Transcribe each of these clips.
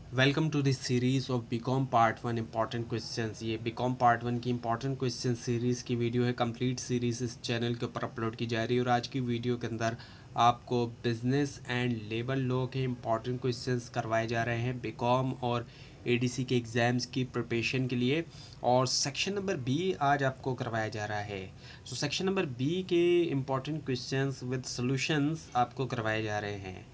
Welcome to this series of BCom part one important questions. ये BCom part one की important question series की video है। Complete series इस channel के ऊपर अपलोड की जा रही है और आज की वीडियो के अंदर आपको बिजनेस एंड लेबर लॉ के इम्पॉर्टेंट क्वेश्चंस करवाए जा रहे हैं बीकॉम और एडीसी के एग्ज़ाम्स की प्रिपरेशन के लिए। और सेक्शन नंबर बी आज आपको करवाया जा रहा है। सो सेक्शन नंबर बी के इम्पॉर्टेंट क्वेश्चंस विद सॉल्यूशंस आपको करवाए जा रहे हैं।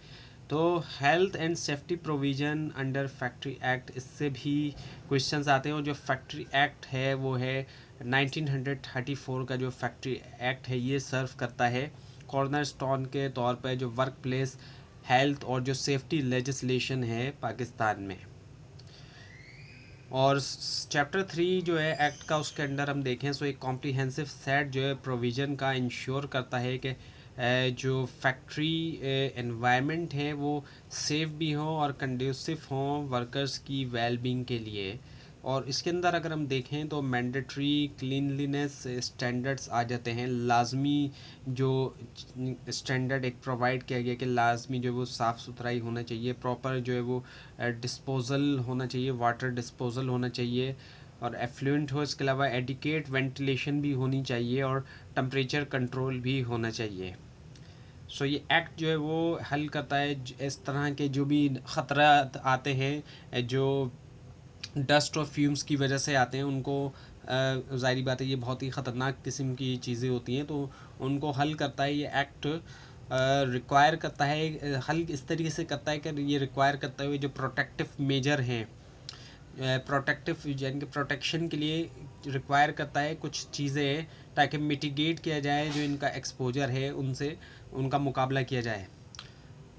तो health and safety provision under factory act, इससे भी क्वेश्चंस आते हैं। और जो फैक्ट्री एक्ट है वो है 1934 का जो फैक्ट्री एक्ट है, ये सर्व करता है कॉर्नर स्टोन के तौर पर जो वर्क प्लेस हेल्थ और जो सेफ्टी लेजिस्लेशन है पाकिस्तान में। और चैप्टर 3 जो है एक्ट का, उसके अंडर हम देखें सो एक कॉम्प्रिहेंसिव सेट जो है प्रोविज़न का इंश्योर करता है कि जो फैक्ट्री एनवायरनमेंट है वो सेफ़ भी हो और कंड्यूसिव हो वर्कर्स की वेलबींग के लिए। और इसके अंदर अगर हम देखें तो मैंडेटरी क्लीनलीनेस स्टैंडर्ड्स आ जाते हैं। लाजमी जो स्टैंडर्ड एक प्रोवाइड किया गया कि लाजमी जो है वो साफ़ सुथराई होना चाहिए, प्रॉपर जो है वो डिस्पोज़ल होना चाहिए, वाटर डिस्पोज़ल होना चाहिए और एफ्लुएंट हो। इसके अलावा एडिकेट वेंटिलेशन भी होनी चाहिए और टम्परेचर कंट्रोल भी होना चाहिए। सो ये एक्ट जो है वो हल करता है इस तरह के जो भी ख़तरा आते हैं, जो डस्ट और फ्यूम्स की वजह से आते हैं, उनको ज़ाहिरी बात है ये बहुत ही ख़तरनाक किस्म की चीज़ें होती हैं, तो उनको हल करता है ये एक्ट। रिक्वायर करता है, हल इस तरीके से करता है कि ये रिक्वायर करता हुए जो प्रोटेक्टिव मेजर हैं, प्रोटेक्टिव यानी कि प्रोटेक्शन के लिए रिक्वायर करता है कुछ चीज़ें, ताकि मिटिगेट किया जाए जो इनका एक्सपोजर है उनसे उनका मुकाबला किया जाए।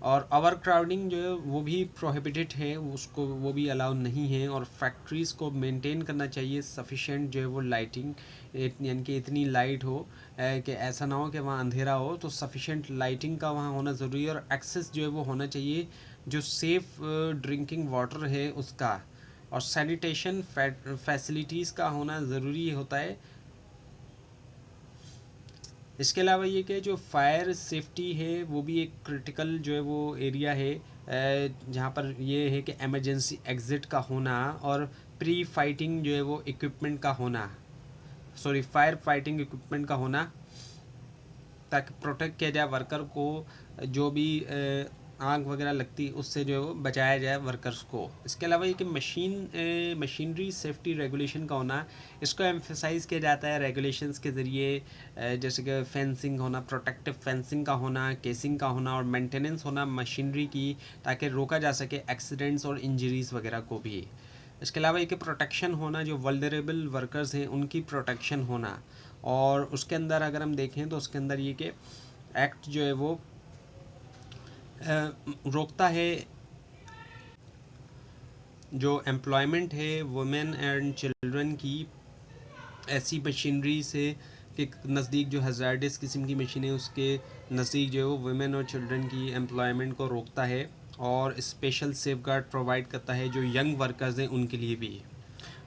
और ओवर क्राउडिंग जो है वो भी प्रोहिबिटेड है, उसको वो भी अलाउ नहीं है। और फैक्ट्रीज़ को मेंटेन करना चाहिए सफिशेंट जो है वो लाइटिंग, यानी कि इतनी लाइट हो कि ऐसा ना हो कि वहाँ अंधेरा हो, तो सफिशेंट लाइटिंग का वहाँ होना ज़रूरी है। और एक्सेस जो है वो होना चाहिए जो सेफ़ ड्रिंकिंग वाटर है उसका, और सैनिटेशन फैसिलिटीज़ का होना ज़रूरी होता है। इसके अलावा ये कि जो फायर सेफ्टी है वो भी एक क्रिटिकल जो है वो एरिया है, जहाँ पर ये है कि एमरजेंसी एग्ज़िट का होना और प्री फाइटिंग जो है वो इक्विपमेंट का होना, सॉरी फायर फाइटिंग इक्विपमेंट का होना, ताकि प्रोटेक्ट किया जाए वर्कर को, जो भी आग वगैरह लगती उससे जो है वो बचाया जाए वर्कर्स को। इसके अलावा ये कि मशीनरी सेफ्टी रेगुलेशन का होना, इसको एम्फेसाइज़ किया जाता है रेगुलेशंस के ज़रिए, जैसे कि फेंसिंग होना, प्रोटेक्टिव फेंसिंग का होना, केसिंग का होना और मेंटेनेंस होना मशीनरी की, ताकि रोका जा सके एक्सीडेंट्स और इंजरीज़ वगैरह को भी। इसके अलावा एक प्रोटेक्शन होना, जो वल्नरेबल वर्कर्स हैं उनकी प्रोटेक्शन होना। और उसके अंदर अगर हम देखें तो उसके अंदर ये कि एक्ट जो है वो रोकता है जो एम्प्लॉयमेंट है वुमेन एंड चिल्ड्रन की ऐसी मशीनरी से के नज़दीक, जो हज़ार्डस किस्म की मशीनें उसके नज़दीक जो है वो वुमेन और चिल्ड्रन की एम्प्लॉयमेंट को रोकता है। और स्पेशल सेफगार्ड प्रोवाइड करता है जो यंग वर्कर्स हैं उनके लिए भी,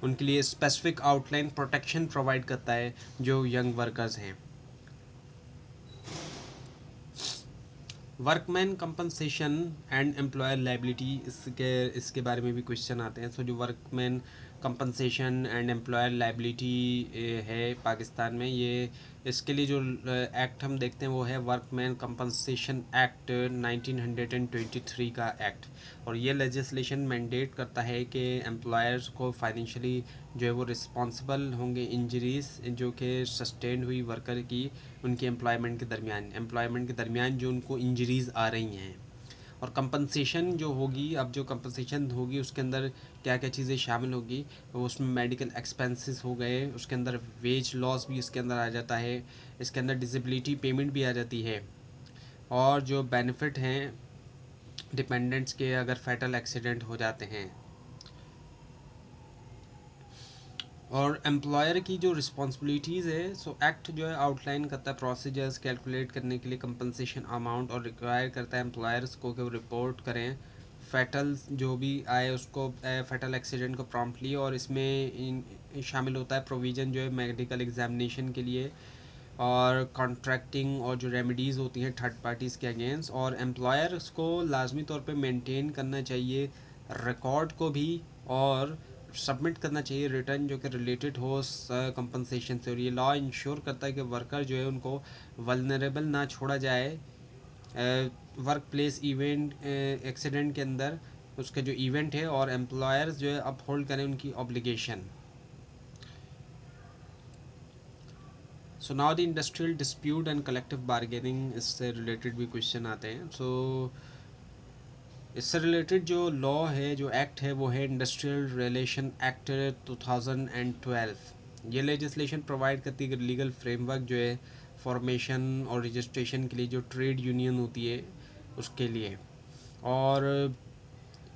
उनके लिए स्पेसिफिक आउटलाइन प्रोटेक्शन प्रोवाइड करता है जो यंग वर्कर्स हैं। Workman compensation and employer liability, इसके बारे में भी क्वेश्चन आते हैं। सो जो workman compensation and employer liability है पाकिस्तान में, ये इसके लिए जो एक्ट हम देखते हैं वो है वर्कमैन कंपनसेशन एक्ट 1923 का एक्ट। और ये लेजिस्लेशन मैंडेट करता है कि एम्प्लॉयर्स को फाइनेंशियली जो है वो रिस्पॉन्सिबल होंगे इंजरीज़ जो कि सस्टेन हुई वर्कर की उनकी एम्प्लॉयमेंट के दरमियान जो उनको इंजरीज़ आ रही हैं। और कंपनसेशन जो होगी, अब जो कंपनसेशन होगी उसके अंदर क्या क्या चीज़ें शामिल होगी, तो उसमें मेडिकल एक्सपेंसेस हो गए, उसके अंदर वेज लॉस भी इसके अंदर आ जाता है, इसके अंदर डिसेबिलिटी पेमेंट भी आ जाती है। और जो बेनिफिट हैं डिपेंडेंट्स के अगर फैटल एक्सीडेंट हो जाते हैं। और एम्प्लॉयर की जो रिस्पॉन्सिबिलिटीज़ है, सो एक्ट जो है आउटलाइन करता है प्रोसीजर्स कैलकुलेट करने के लिए कंपनसेशन अमाउंट, और रिक्वायर करता है एम्प्लॉयर्स को कि वो रिपोर्ट करें फैटल जो भी आए उसको, फैटल एक्सीडेंट को प्रॉम्प्टली। और इसमें शामिल होता है प्रोविज़न जो है मेडिकल एग्जामिनेशन के लिए, और कॉन्ट्रैक्टिंग और जो रेमेडीज़ होती हैं थर्ड पार्टीज़ के अगेंस्ट। और एम्प्लॉयर्स को लाजमी तौर पे मेंटेन करना चाहिए रिकॉर्ड को भी और सबमिट करना चाहिए रिटर्न जो कि रिलेटेड हो कंपनसेशन से। और ये लॉ इंश्योर करता है कि वर्कर जो है उनको वल्नरेबल ना छोड़ा जाए वर्क प्लेस इवेंट एक्सीडेंट के अंदर, उसका जो इवेंट है, और एम्प्लॉयर्स जो है अपहोल्ड करें उनकी obligation. So now the industrial dispute and collective bargaining, इससे रिलेटेड भी क्वेश्चन आते हैं। सो इससे रिलेटेड जो लॉ है, जो एक्ट है, वो है इंडस्ट्रियल रिलेशन एक्ट 2012। ये लेजिस्लेशन प्रोवाइड करती है कि लीगल फ्रेमवर्क जो है फॉर्मेशन और रजिस्ट्रेशन के लिए जो ट्रेड यूनियन होती है उसके लिए, और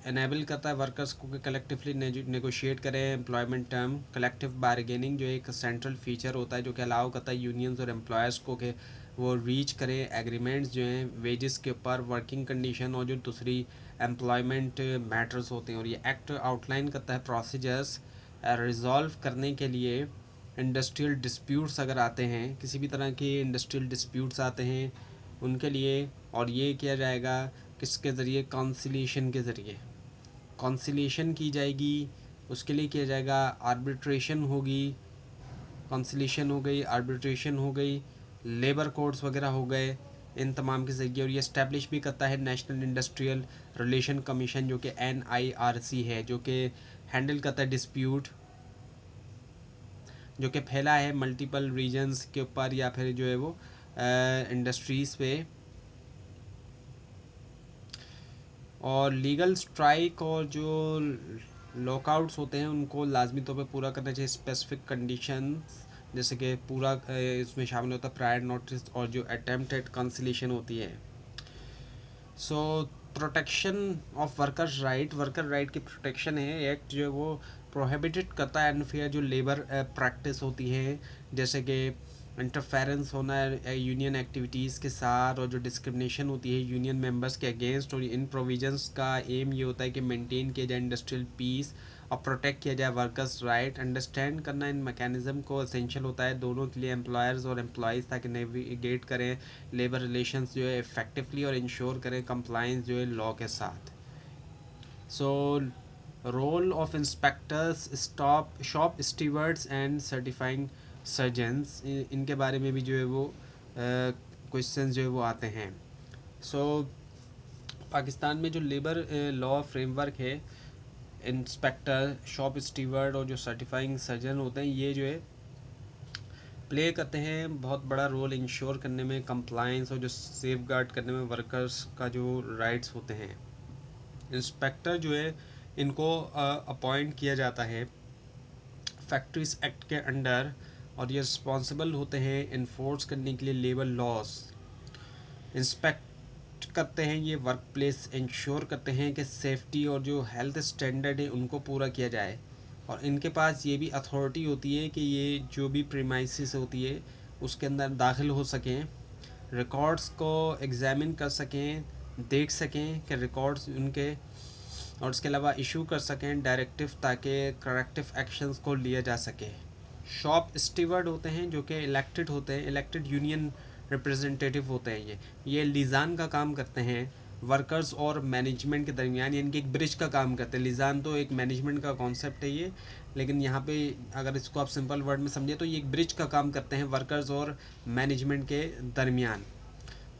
एनेबल करता है वर्कर्स को कि कलेक्टिवली नेगोशिएट करें एम्प्लॉयमेंट टर्म। कलेक्टिव बार्गेनिंग जो एक सेंट्रल फीचर होता है जो कि अलाउ करता है यूनियंस और एम्प्लॉयर्स को कि वो रीच करें एग्रीमेंट्स जो हैं वेजेस के ऊपर, वर्किंग कंडीशन और जो दूसरी एम्प्लॉयमेंट मैटर्स होते हैं। और ये एक्ट आउटलाइन करता है प्रोसीजर्स रिजॉल्व करने के लिए इंडस्ट्रियल डिस्प्यूट्स अगर आते हैं, किसी भी तरह के इंडस्ट्रियल डिस्प्यूट्स आते हैं उनके लिए। और ये किया जाएगा किसके ज़रिए? कॉन्सिलिएशन के ज़रिए कॉन्सिलिएशन की जाएगी। उसके लिए किया जाएगा आर्बिट्रेशन होगी, कॉन्सिलिएशन हो गई, आर्बिट्रेशन हो गई, लेबर कोड्स वगैरह हो गए, इन तमाम के ज़रिए। और ये इस्टेब्लिश भी करता है नेशनल इंडस्ट्रियल रिलेशन कमीशन जो कि NIRC है, जो कि हैंडल करता है डिस्प्यूट जो कि फैला है मल्टीपल रीजन्स के ऊपर या फिर जो है वो इंडस्ट्रीज़ पे। और लीगल स्ट्राइक और जो लॉकआउट्स होते हैं उनको लाजमी तौर पे पूरा करना चाहिए स्पेसिफिक कंडीशंस, जैसे कि पूरा इसमें शामिल होता है प्रायर नोटिस और जो अटेम्प्ट एट कंसिलिएशन होती है। So protection of workers right, worker right की प्रोटेक्शन है। एक्ट जो है वो प्रोहिबिटेड करता है अनफेयर जो लेबर प्रैक्टिस होती है, जैसे कि इंटरफेरेंस होना है यूनियन एक्टिविटीज़ के साथ, और जो डिस्क्रिमिनेशन होती है यूनियन मेंबर्स के अगेंस्ट। और इन प्रोविजंस का एम ये होता है कि मेंटेन किया जाए इंडस्ट्रियल पीस और प्रोटेक्ट किया जाए वर्कर्स राइट। अंडरस्टैंड करना इन मैकेनिज़्म को असेंशियल होता है दोनों के लिए, एम्प्लॉयर्स और एम्प्लॉयज़, ताकि नेविगेट करें लेबर रिलेशंस जो है इफ़ेक्टिवली और इंश्योर करें कंप्लाइंस जो है लॉ के साथ। So role of inspectors, stop shop stewards and certifying surgeons, इनके बारे में भी जो है वो क्वेश्चन जो है वो आते हैं। सो पाकिस्तान में जो लेबर लॉ फ्रेमवर्क है, इंस्पेक्टर, शॉप स्टीवर्ड और जो सर्टिफाइंग सर्जन होते हैं, ये जो है प्ले करते हैं बहुत बड़ा रोल इंश्योर करने में कंप्लाइंस और जो सेफ गार्ड करने में वर्कर्स का जो राइट्स होते हैं। इंस्पेक्टर जो है इनको अपॉइंट किया जाता है फैक्ट्रीज एक्ट के अंडर, और ये रिस्पॉन्सिबल होते हैं इन्फोर्स करने के लिए लेबर लॉस। इंस्पेक्ट करते हैं ये वर्क प्लेस, इंश्योर करते हैं कि सेफ्टी और जो हेल्थ स्टैंडर्ड है उनको पूरा किया जाए। और इनके पास ये भी अथॉरिटी होती है कि ये जो भी प्रीमाइसिस होती है उसके अंदर दाखिल हो सकें, रिकॉर्ड्स को एग्ज़ामिन कर सकें, देख सकें कि रिकॉर्ड्स उनके, और इसके अलावा इशू कर सकें डायरेक्टिव ताकि करेक्टिव एक्शंस को लिया जा सके। शॉप स्टीवर्ड होते हैं जो कि इलेक्टेड होते हैं, इलेक्टेड यूनियन रिप्रेजेंटेटिव होते हैं। ये लिजान का काम करते हैं वर्कर्स और मैनेजमेंट के दरमियान, यानी कि एक ब्रिज का काम करते हैं। लिजान तो एक मैनेजमेंट का कॉन्सेप्ट है ये, लेकिन यहाँ पे अगर इसको आप सिंपल वर्ड में समझे तो ये एक ब्रिज का काम करते हैं वर्कर्स और मैनेजमेंट के दरमियान।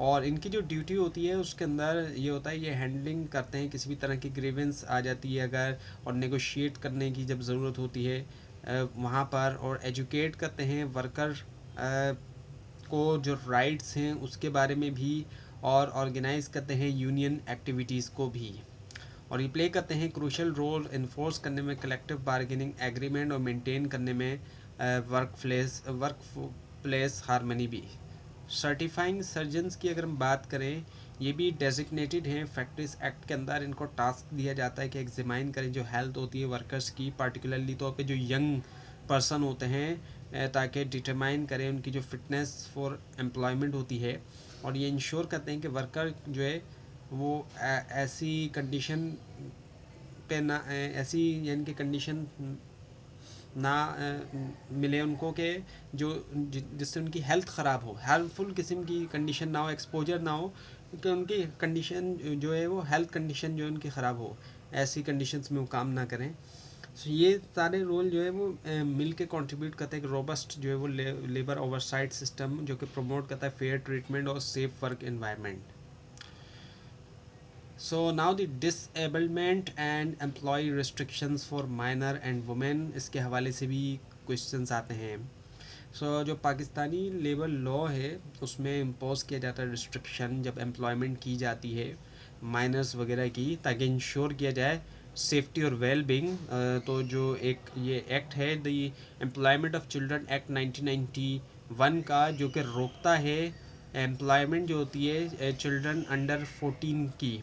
और इनकी जो ड्यूटी होती है उसके अंदर ये होता है, ये हैंडलिंग करते हैं किसी भी तरह की ग्रीवेंस आ जाती है अगर, और नेगोशिएट करने की जब ज़रूरत होती है वहाँ पर, और एजुकेट करते हैं वर्कर को जो राइट्स हैं उसके बारे में भी, और ऑर्गेनाइज करते हैं यूनियन एक्टिविटीज़ को भी, और ये प्ले करते हैं क्रूशल रोल इन्फोर्स करने में कलेक्टिव बार्गेनिंग एग्रीमेंट और मेंटेन करने में वर्क प्लेस हारमनी भी। सर्टिफाइंग सर्जन्स की अगर हम बात करें, ये भी डेजिग्नेटेड हैं फैक्ट्रीज एक्ट के अंदर। इनको टास्क दिया जाता है कि एग्जामिन करें जो हेल्थ होती है वर्कर्स की, पार्टिकुलरली तौर पे जो यंग पर्सन होते हैं, ताकि डिटरमाइन करें उनकी जो फिटनेस फॉर एम्प्लॉयमेंट होती है। और ये इंश्योर करते हैं कि वर्कर जो है वो ऐसी कंडीशन पे ना ऐसी यानी कि कंडीशन ना मिले उनको कि जो जिससे उनकी हेल्थ ख़राब हो, हार्मफुल किस्म की कंडीशन ना हो, एक्सपोजर ना हो कि उनकी कंडीशन जो है वो हेल्थ कंडीशन जो है उनकी ख़राब हो। ऐसी कंडीशंस में वो काम ना करें। सो ये सारे रोल जो है वो मिल के कॉन्ट्रीब्यूट करते हैं कि रोबस्ट जो है वो लेबर ओवरसाइट सिस्टम जो कि प्रमोट करता है फेयर ट्रीटमेंट और safe work environment. So now the disablement and employ restrictions for minor and women, इसके हवाले से भी क्वेश्चंस आते हैं। जो पाकिस्तानी लेबर लॉ है उसमें इम्पोज किया जाता है रिस्ट्रिक्शन जब एम्प्लॉयमेंट की जाती है माइनर्स वगैरह की, ताकि इंश्योर किया जाए सेफ्टी और वेल बींग। तो जो एक ये एक्ट है the employment of children act 1991 का, जो कि रोकता है एम्प्लॉयमेंट जो होती है चिल्ड्रन अंडर 14 की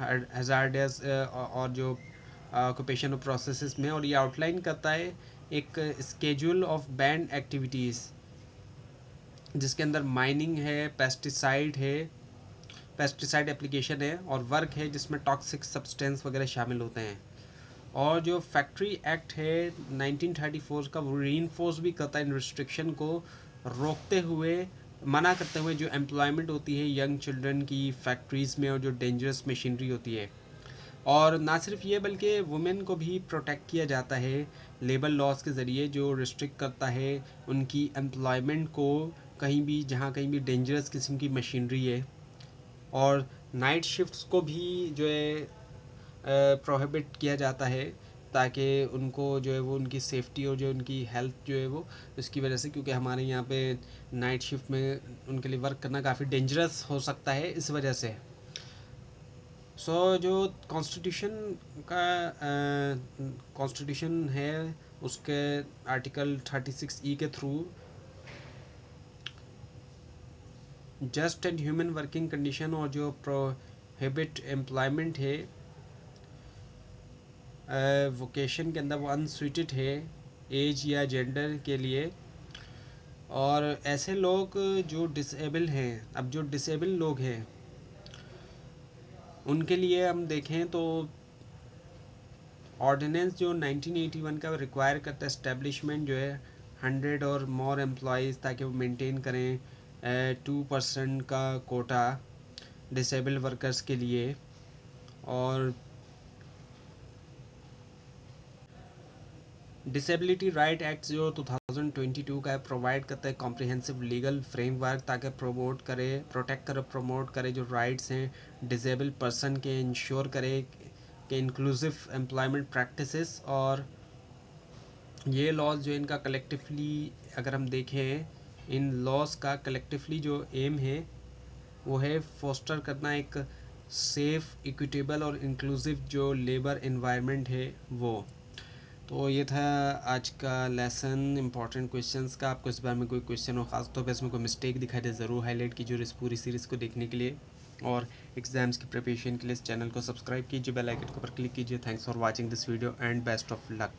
हजार्डस और जो ऑक्यूपेशन प्रोसेसेस में, और ये आउटलाइन करता है एक स्केड्यूल ऑफ बैंड एक्टिविटीज़ जिसके अंदर माइनिंग है, पेस्टिसाइड एप्लीकेशन है और वर्क है जिसमें टॉक्सिक सब्सटेंस वगैरह शामिल होते हैं। और जो फैक्ट्री एक्ट है 1934 का, वो रीइंफोर्स भी करता है इन रिस्ट्रिक्शन को, रोकते हुए मना करते हुए जो एम्प्लॉयमेंट होती है यंग चिल्ड्रन की फैक्ट्रीज़ में और जो डेंजरस मशीनरी होती है। और ना सिर्फ ये बल्कि वुमेन को भी प्रोटेक्ट किया जाता है लेबर लॉज के ज़रिए, जो रिस्ट्रिक्ट करता है उनकी एम्प्लॉयमेंट को कहीं भी जहाँ कहीं भी डेंजरस किस्म की मशीनरी है। और नाइट शिफ्ट्स को भी जो है प्रोहिबिट किया जाता है, ताकि उनको जो है वो उनकी सेफ्टी और जो उनकी हेल्थ जो है वो इसकी वजह से, क्योंकि हमारे यहाँ पे नाइट शिफ्ट में उनके लिए वर्क करना काफ़ी डेंजरस हो सकता है इस वजह से। जो कॉन्स्टिट्यूशन का कॉन्स्टिट्यूशन है उसके आर्टिकल 36E के through just and human working condition और जो प्रोहिबिट एम्प्लॉयमेंट है वोकेशन के अंदर वो अनस्वीटेड है एज या जेंडर के लिए। और ऐसे लोग जो डिसेबल हैं, अब जो डिसेबल लोग हैं उनके लिए हम देखें तो ऑर्डिनेंस जो 1981 का रिक्वायर करता है एस्टेब्लिशमेंट जो है 100 और मोर एम्प्लॉयज़, ताकि वो मेंटेन करें 2% का कोटा डिसेबल वर्कर्स के लिए। और डिसेबिलिटी राइट एक्ट जो 2022 का है प्रोवाइड करता है कॉम्प्रिहेंसिव लीगल फ्रेमवर्क, ताकि प्रोटेक्ट करे प्रमोट करे जो राइट्स हैं डिसेबल पर्सन के, इंश्योर करे कि इंक्लूसिव एम्प्लॉयमेंट प्रैक्टिसेस। और ये लॉज जो इनका कलेक्टिवली अगर हम देखें, इन लॉज का कलेक्टिवली जो एम है वो है फोस्टर करना एक सेफ, इक्विटेबल और इंक्लूसिव जो लेबर एनवायरनमेंट है वो। तो ये था आज का लेसन इंपॉर्टेंट क्वेश्चंस का। आपको इस बार में कोई क्वेश्चन हो ख़ास तौर पे इसमें कोई मिस्टेक दिखाई दे ज़रूर हाईलाइट कीजिए इस पूरी सीरीज़ को देखने के लिए। और एग्ज़ाम्स की प्रिपरेशन के लिए इस चैनल को सब्सक्राइब कीजिए, बेल आइकन के ऊपर क्लिक कीजिए। Thanks for watching this video and best of luck.